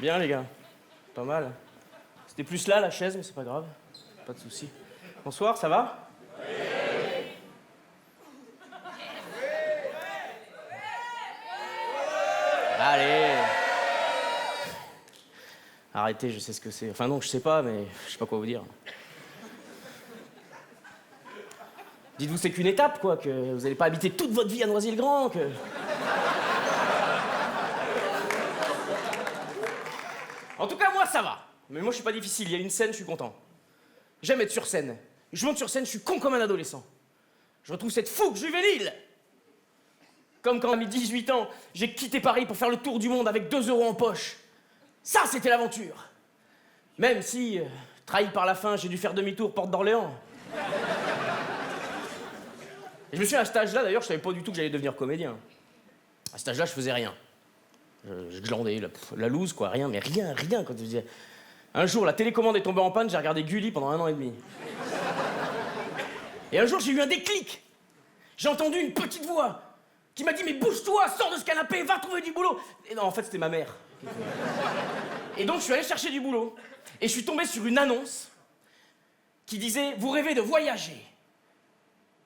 Bien, les gars. Pas mal. C'était plus là, la chaise, mais c'est pas grave. Pas de soucis. Bonsoir, ça va? Oui. Allez. Arrêtez, je sais ce que c'est. Enfin non, je sais pas, mais je sais pas quoi vous dire. Dites-vous c'est qu'une étape, quoi, que vous allez pas habiter toute votre vie à Noisy-le-Grand, que... En tout cas, moi, ça va. Mais moi, je suis pas difficile. Il y a une scène, je suis content. J'aime être sur scène. Je monte sur scène, je suis con comme un adolescent. Je retrouve cette fougue juvénile. Comme quand, à mes 18 ans, j'ai quitté Paris pour faire le tour du monde avec 2 € en poche. Ça, c'était l'aventure. Même si, trahi par la faim, j'ai dû faire demi-tour porte d'Orléans. Et je me suis à cet âge-là, d'ailleurs, je savais pas du tout que j'allais devenir comédien. À cet âge-là, je faisais rien. Je glandais, la loose, quoi, rien, mais rien, quand je disais... Un jour, la télécommande est tombée en panne, j'ai regardé Gulli pendant 1 an et demi. Et un jour, j'ai eu un déclic. J'ai entendu une petite voix qui m'a dit « Mais bouge-toi, sors de ce canapé, va trouver du boulot !» Et non, en fait, c'était ma mère. Et donc, je suis allé chercher du boulot. Et je suis tombé sur une annonce qui disait « Vous rêvez de voyager,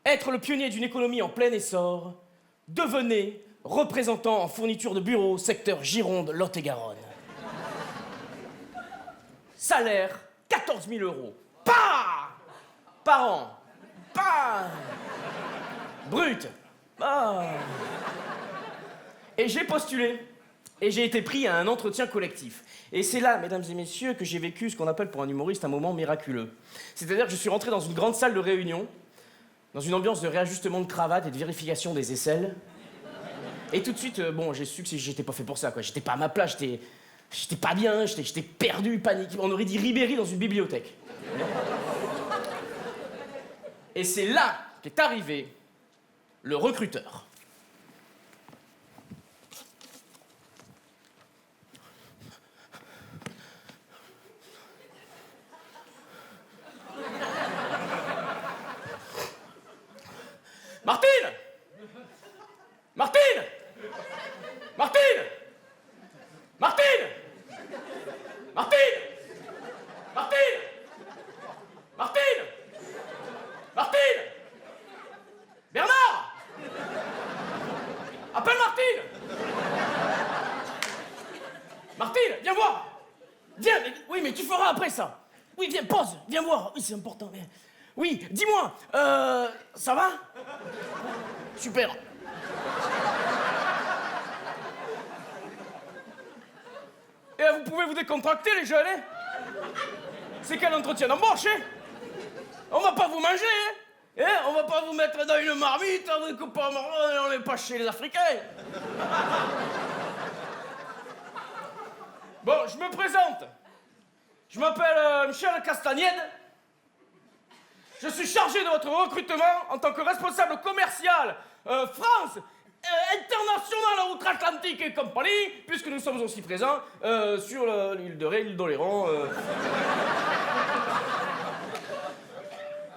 être le pionnier d'une économie en plein essor, devenez représentant en fourniture de bureaux, secteur Gironde, Lot-et-Garonne. Salaire, 14 000 €. Pas par an. Pas brut. Pas. Et j'ai postulé. Et j'ai été pris à un entretien collectif. Et c'est là, mesdames et messieurs, que j'ai vécu ce qu'on appelle pour un humoriste un moment miraculeux. C'est-à-dire que je suis rentré dans une grande salle de réunion, dans une ambiance de réajustement de cravate et de vérification des aisselles. Et tout de suite, bon, j'ai su que j'étais pas fait pour ça, quoi. J'étais pas à ma place, j'étais pas bien, j'étais perdu, paniqué. On aurait dit Ribéry dans une bibliothèque. Et c'est là qu'est arrivé le recruteur. Martine! Martine! Martine! Martine! Martine! Martine! Martine! Martine! Bernard! Appelle Martine! Martine, viens voir! Viens, oui, mais tu feras après ça. Oui, viens, pause, viens voir. Oui, c'est important. Viens. Oui, dis-moi, ça va? Super. Et vous pouvez vous décontracter, les jeunes, hein? C'est quel entretien d'embauche, hein? On va pas vous manger, hein? On va pas vous mettre dans une marmite, on n'est pas chez les Africains. Bon, je me présente. Je m'appelle Michel Castagnède. Je suis chargé de votre recrutement en tant que responsable commercial France international outre-Atlantique et compagnie, puisque nous sommes aussi présents sur l'île de Ré, l'île d'Oléron.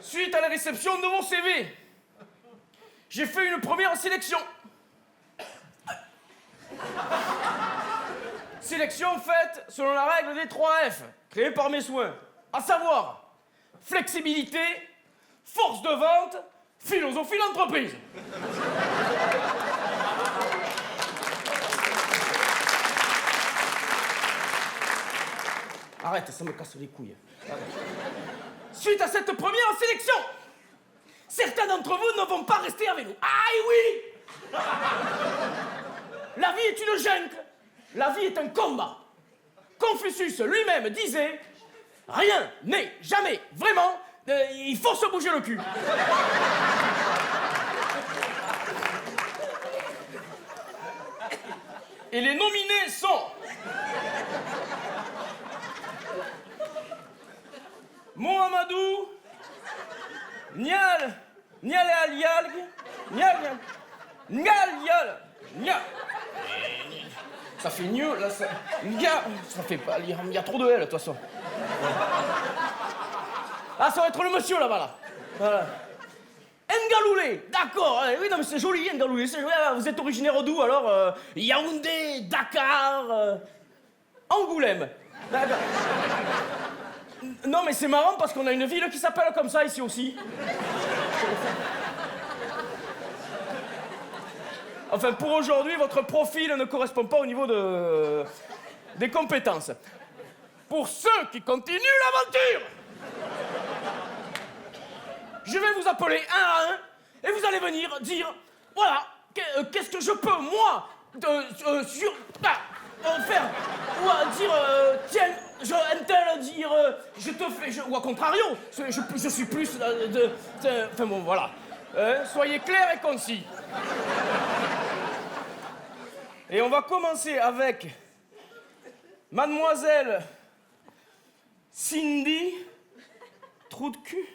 Suite à la réception de mon CV, j'ai fait une première sélection. Sélection faite selon la règle des 3 F, créée par mes soins, à savoir flexibilité, force de vente, philosophie d'entreprise. Arrête, ça me casse les couilles. Suite à cette première sélection, certains d'entre vous ne vont pas rester avec nous. Aïe oui! La vie est une jungle. La vie est un combat. Confucius lui-même disait « Rien n'est jamais vraiment, il faut se bouger le cul. » Et les nominés sont... Mohamedou, Nial et Alialg, Nial. Ça fait mieux, là, ça... Ça fait pas... Il y a trop de L, de toute façon. Ah, ça va être le monsieur, là-bas, là. Voilà. Ngaloulé, d'accord. Oui, non, mais c'est joli, Ngaloulé. Vous êtes originaire d'où, alors Yaoundé, Dakar Angoulême. D'accord. Non, mais c'est marrant parce qu'on a une ville qui s'appelle comme ça ici aussi. Enfin, pour aujourd'hui, votre profil ne correspond pas au niveau des compétences. Pour ceux qui continuent l'aventure, je vais vous appeler un à un et vous allez venir dire, voilà, qu'est-ce que je peux, moi, faire, ou dire, tiens, un tel dire, je te fais, ou à contrario, je suis plus enfin bon, voilà. Soyez clairs et concis. Et on va commencer avec Mademoiselle Cindy Trou de cul.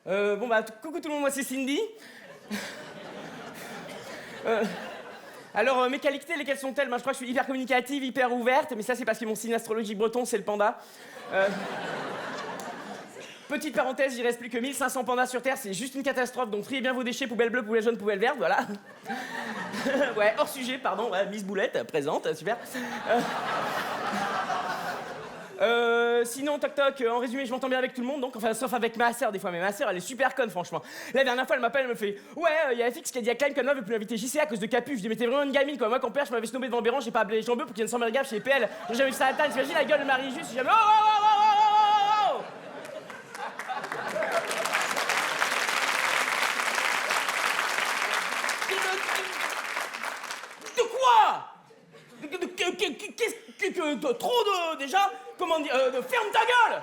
Bon bah, coucou tout le monde, moi c'est Cindy. Alors, mes qualités, lesquelles sont-elles? Moi, je crois que je suis hyper communicative, hyper ouverte, mais ça, c'est parce que mon signe astrologique breton, c'est le panda. Petite parenthèse, il reste plus que 1500 pandas sur Terre, c'est juste une catastrophe, donc triez bien vos déchets, poubelle bleue, poubelle jaune, poubelle verte, voilà. Ouais, hors sujet, pardon, ouais, Miss Boulette, présente, super. Sinon, toc toc, en résumé, je m'entends bien avec tout le monde, donc, enfin, sauf avec ma sœur des fois, mais ma sœur, elle est super conne, franchement. La dernière fois, elle m'appelle, elle me fait, ouais, il y a FX qui a dit à Klein qu'elle veut plus inviter JC à cause de Capu. Je dis, mais t'es vraiment une gamine, quoi. Moi, quand père, je m'avais snobé devant Béran, j'ai pas appelé les jambeux pour qu'il vienne s'en mettre gaffe chez PL. J'ai jamais vu ça à la table, t'imagines la gueule de Marie juste, j'ai jamais, oh. De quoi? Qu'est-ce que trop de déjà, comment dire, ferme ta gueule.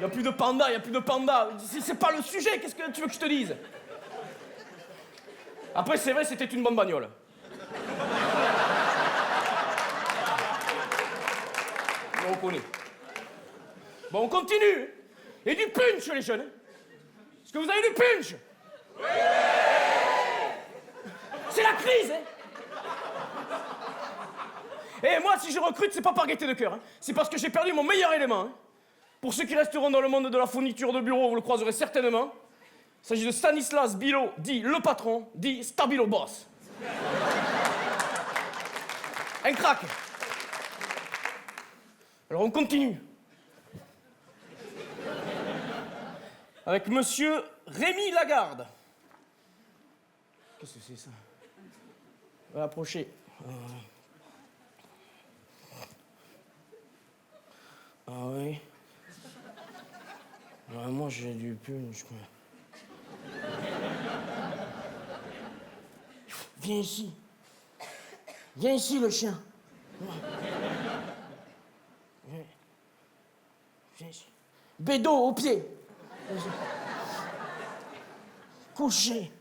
Y a plus de panda, y a plus de panda. C'est pas le sujet, qu'est-ce que tu veux que je te dise? Après, c'est vrai, c'était une bonne bagnole. On connaît. Bon, on continue. Et du punch, les jeunes. Est-ce que vous avez du punch? Oui. C'est la crise, hein. Et moi, si je recrute, c'est pas par gaieté de cœur, hein. C'est parce que j'ai perdu mon meilleur élément, hein. Pour ceux qui resteront dans le monde de la fourniture de bureau, vous le croiserez certainement. Il s'agit de Stanislas Bilo, dit le patron, dit Stabilo Boss. Un crack. Alors on continue. Avec monsieur Rémi Lagarde. Qu'est-ce que c'est ça? On va approcher. Ah oui. Moi j'ai du punch, quoi. Viens ici. Viens ici, le chien. Viens ici. Bédo au pied. Couché.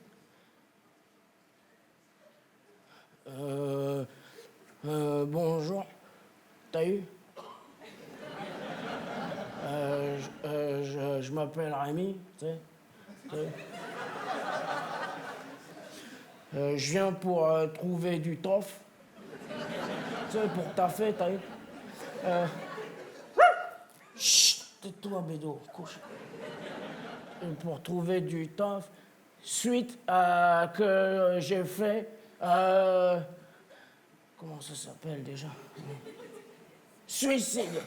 Bonjour. T'as eu? Je m'appelle Rémi, tu sais. Je viens pour trouver du taf. Tu sais, pour taffer, t'as eu? Chut, tais-toi, Bédo, couche. Pour trouver du taf, suite à que j'ai fait... comment ça s'appelle déjà? Suicide.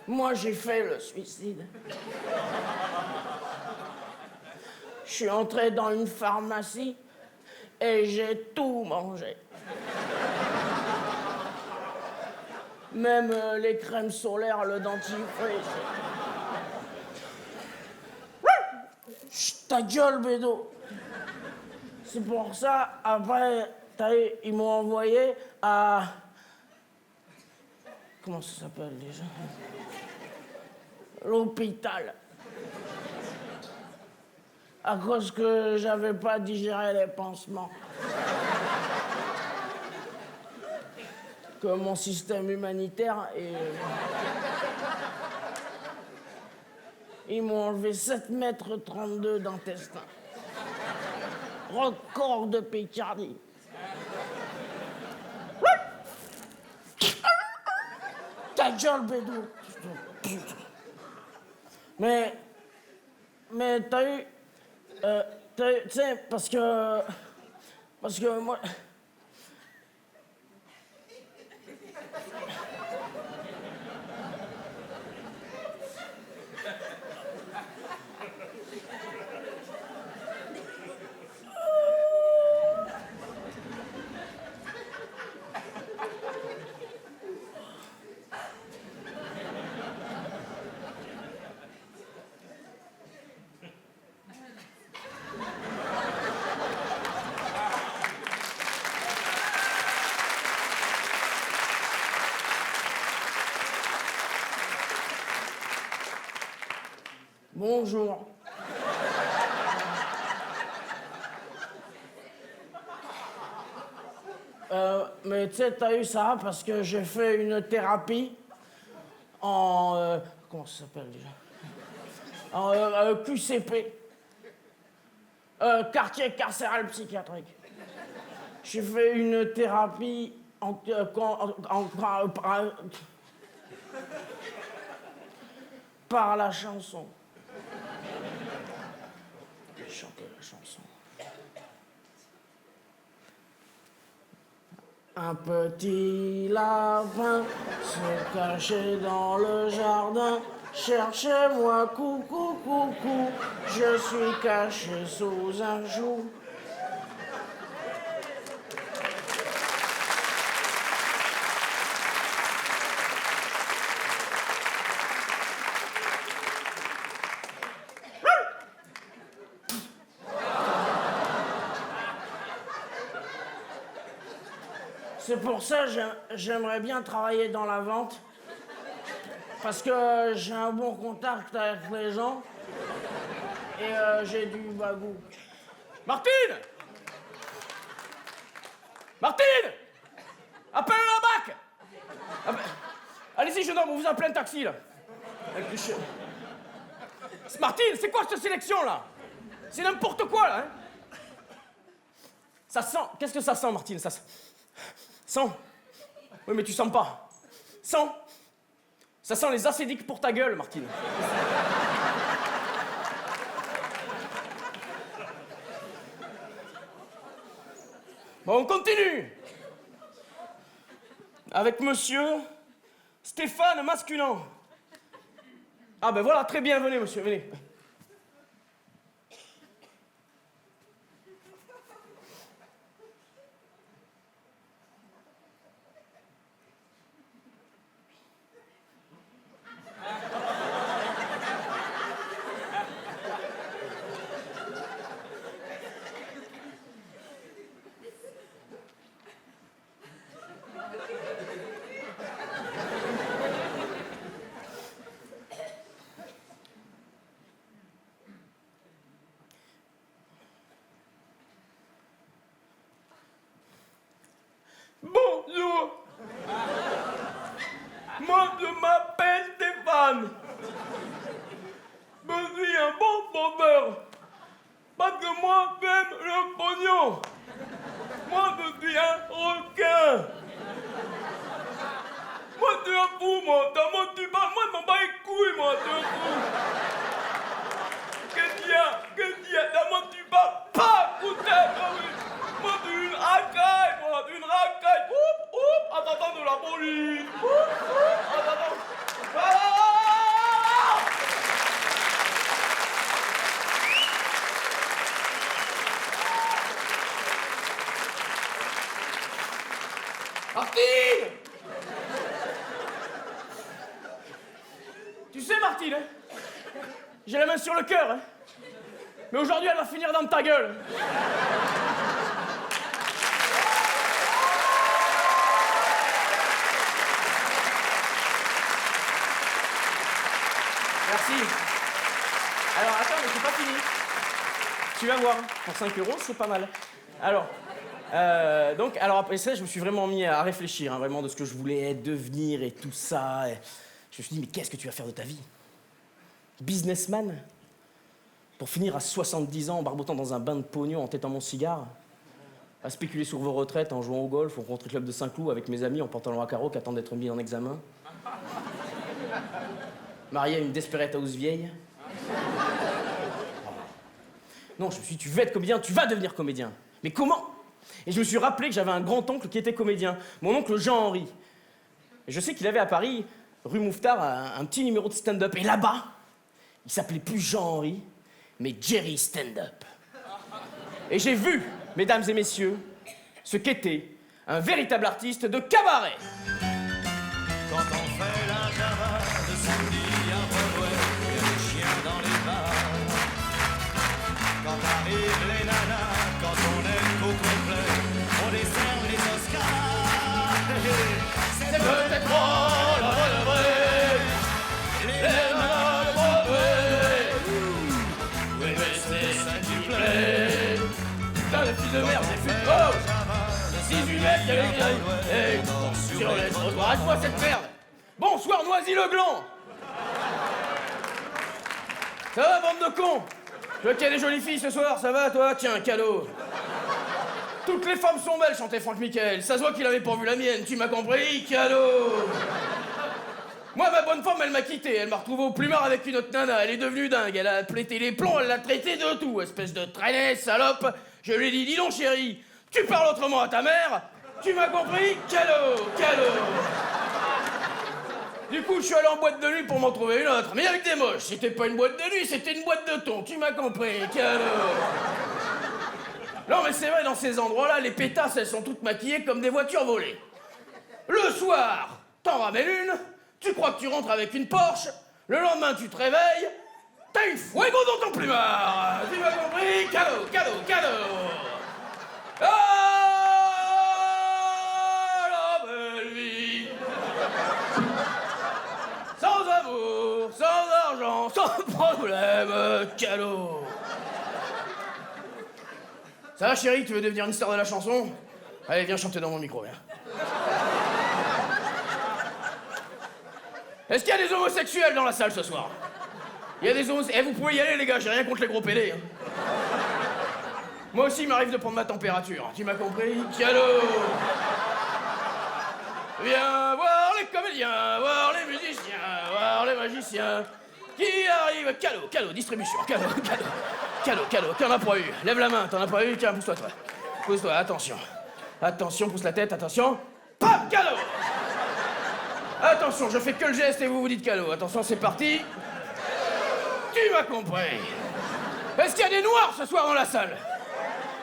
Moi, j'ai fait le suicide. Je suis entré dans une pharmacie et j'ai tout mangé. Même les crèmes solaires, le dentifrice. Chut, ta gueule, Bédo. C'est pour ça, après, ils m'ont envoyé à... Comment ça s'appelle déjà? L'hôpital. À cause que j'avais pas digéré les pansements. Que mon système humanitaire est... Ils m'ont enlevé 7,32 m d'intestin. record de Picardie. Ta gueule, Bédou. Mais t'as eu... tu sais, parce que moi... Bonjour. Mais tu sais, t'as eu ça parce que j'ai fait une thérapie en... comment ça s'appelle déjà? En QCP. Quartier carcéral psychiatrique. J'ai fait une thérapie par la chanson. Je vais chanter la chanson. Un petit lapin se cachait dans le jardin. Cherchez-moi, coucou, coucou, je suis caché sous un joug. C'est pour ça que j'aimerais bien travailler dans la vente. Parce que j'ai un bon contact avec les gens. Et j'ai du bagou. Martine! Martine! Appelle la BAC! Allez-y, jeune homme, on vous appelle un taxi, là. Avec les chiens. Martine, c'est quoi cette sélection, là? C'est n'importe quoi, là, hein? Ça sent... Qu'est-ce que ça sent, Martine? Ça sent... Oui, mais tu sens pas. Sent... Ça sent les acédiques pour ta gueule, Martine. Bon, on continue. Avec monsieur Stéphane Masculin. Ah ben voilà, très bien, venez monsieur, venez. Bonjour. Moi, je m'appelle Stéphane. Je suis un bon vendeur. Parce que moi, j'aime le pognon. Moi, je suis un requin. Moi, tu es un fou, moi. Dans mon tuba, moi, je m'en bats les couilles, moi, tu es un fou. Qu'est-ce qu'il y a dans mon tuba? Pas, putain, moi, tu es une racaille, moi, tu es une racaille. Oup, oup, attends de la police. Oup, oup, attends. Ah! Martine! Tu sais, Martine, hein, j'ai la main sur le cœur, hein, mais aujourd'hui, elle va finir dans ta gueule. Merci. Alors, attends, mais c'est pas fini. Tu vas voir, pour 5 €, c'est pas mal. Alors, alors après ça, je me suis vraiment mis à réfléchir, hein, vraiment, de ce que je voulais devenir et tout ça. Et je me suis dit, mais qu'est-ce que tu vas faire de ta vie? Businessman? Pour finir à 70 ans en barbotant dans un bain de pognon en têtant mon cigare, à spéculer sur vos retraites en jouant au golf, au country club de Saint-Cloud avec mes amis en pantalon à carreaux qui attendent d'être mis en examen. Marié à une desperate house vieille. Non, je me suis dit, tu veux être comédien, tu vas devenir comédien. Mais comment? Et je me suis rappelé que j'avais un grand-oncle qui était comédien, mon oncle Jean-Henri. Et je sais qu'il avait à Paris, rue Mouffetard, un petit numéro de stand-up. Et là-bas, il s'appelait plus Jean-Henri, mais Jerry Stand-Up. Et j'ai vu, mesdames et messieurs, ce qu'était un véritable artiste de cabaret. Quand on fait la java de samedi à Broadway et les chiens dans les bars. Quand arrivent les nanas, quand on est au complet, on décerne les Oscars. C'est peut-être moi la vraie. Les nanas de Broadway. Oui, mais c'est ça qui plaît. Putain, le fils de merde, j'ai fait... Oh 18 mètres, il y avait une grille. Hey, sur les trottoirs, arrête-moi cette merde. Bonsoir, Noisy-le-Gland. Ça va, bande de cons? Tu vois qu'il y a des jolies filles ce soir, ça va, toi? Tiens, cadeau. Toutes les femmes sont belles, chantait Franck Michael. Ça se voit qu'il avait pas vu la mienne, tu m'as compris? Cadeau. Moi, ma bonne femme, elle m'a quitté. Elle m'a retrouvé au plumard avec une autre nana. Elle est devenue dingue. Elle a plété les plombs, elle l'a traité de tout. Espèce de traînée, salope. Je lui ai dit, dis donc, chérie, tu parles autrement à ta mère? Tu m'as compris? Cadeau, cadeau. Du coup, je suis allé en boîte de nuit pour m'en trouver une autre. Mais avec des moches. C'était pas une boîte de nuit, c'était une boîte de thon. Tu m'as compris? Cadeau. Non, mais c'est vrai, dans ces endroits-là, les pétasses, elles sont toutes maquillées comme des voitures volées. Le soir, t'en ramènes une, tu crois que tu rentres avec une Porsche, le lendemain, tu te réveilles, t'as une fuego dans ton plumard. Tu m'as compris? Cadeau, cadeau, cadeau. Ah, la belle vie. Sans amour, sans argent, sans problème, cadeau. Ça va, chérie, tu veux devenir une star de la chanson? Allez, viens chanter dans mon micro, viens. Est-ce qu'il y a des homosexuels dans la salle ce soir? Il y a des homosexuels. Vous pouvez y aller, les gars, j'ai rien contre les gros pédés. Hein. Moi aussi, il m'arrive de prendre ma température. Tu m'as compris? Cadeau. Viens voir les comédiens, voir les musiciens, voir les magiciens qui arrivent. Cadeau, cadeau, distribution, cadeau, cadeau. Cadeau, cadeau, t'en as pas eu. Lève la main, t'en as pas eu, tiens, pousse-toi, toi. Pousse-toi, attention. Attention, pousse la tête, attention. Pam, cadeau. Attention, je fais que le geste et vous vous dites cadeau. Attention, c'est parti. Tu m'as compris. Est-ce qu'il y a des noirs ce soir dans la salle?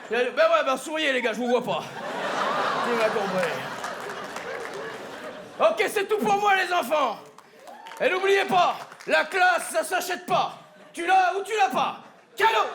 Ben ouais, ben souriez les gars, je vous vois pas. Tu m'as compris. Ok, c'est tout pour moi les enfants. Et n'oubliez pas, la classe, ça s'achète pas. Tu l'as ou tu l'as pas. Cadeau.